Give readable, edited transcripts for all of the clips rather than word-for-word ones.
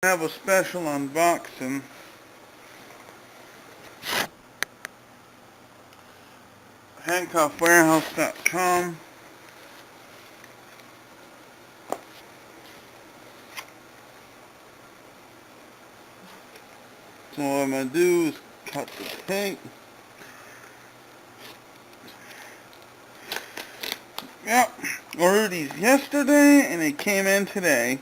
I have a special unboxing. Handcuffswarehouse.com. So what I'm going to do is cut the tape. Yep, ordered these yesterday and they came in today.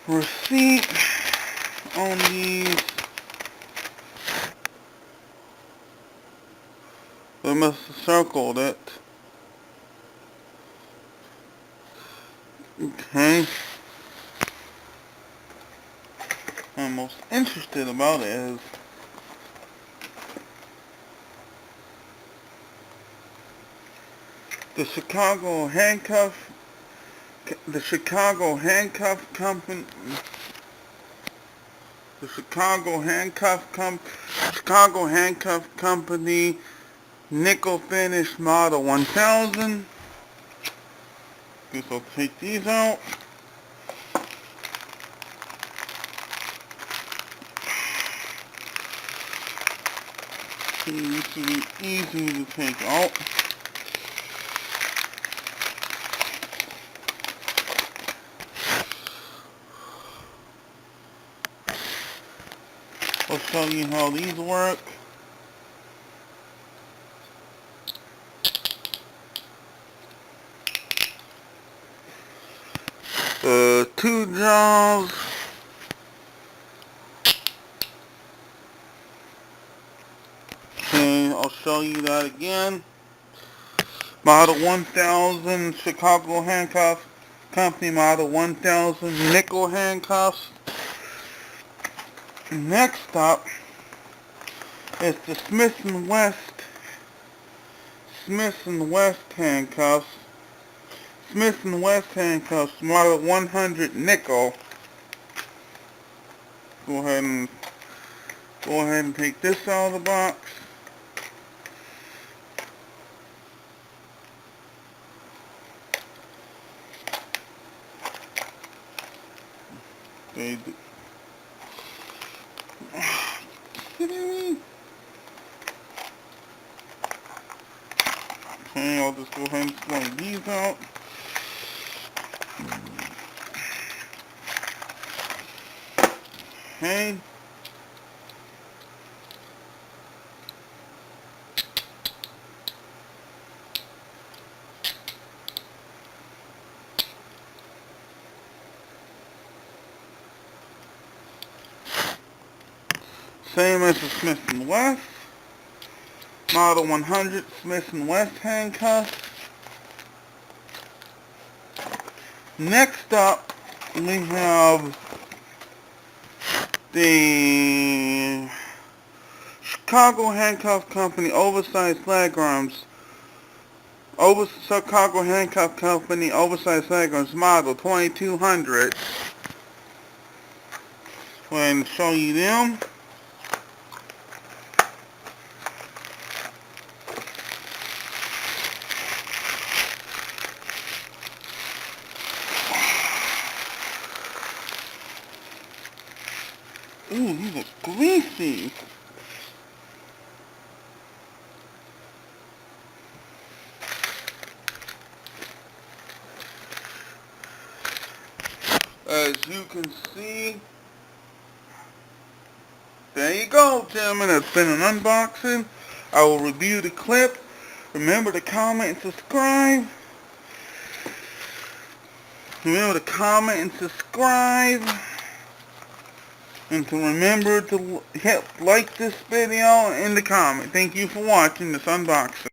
Receipt on these. I must have circled it. Okay. What I'm most interested about it is the Chicago Handcuff Company. The Chicago Handcuff Company nickel finish model 1000. Guess I'll take these out. Easy to take out. I'll show you how these work. Two jaws. Okay, I'll show you that again. Model 1000 Chicago Handcuff Company Model 1000 nickel handcuffs. Next up is the Smith & West handcuffs. Smith & West handcuffs, model 100 nickel. Go ahead and take this out of the box. Okay, I'll just go ahead and slide these out. Okay. Same as the Smith & West. Model 100 Smith & West handcuffs. Next up, we have the Chicago Handcuff Company Oversized leg arms. Chicago Handcuff Company Oversized leg arms model 2200. Go ahead and show you them. Ooh, these are greasy. As you can see, there you go, gentlemen. It's been an unboxing. I will review the clip. Remember to comment and subscribe. Remember to comment and subscribe. And to remember to hit like this video in the comment. Thank you for watching this unboxing.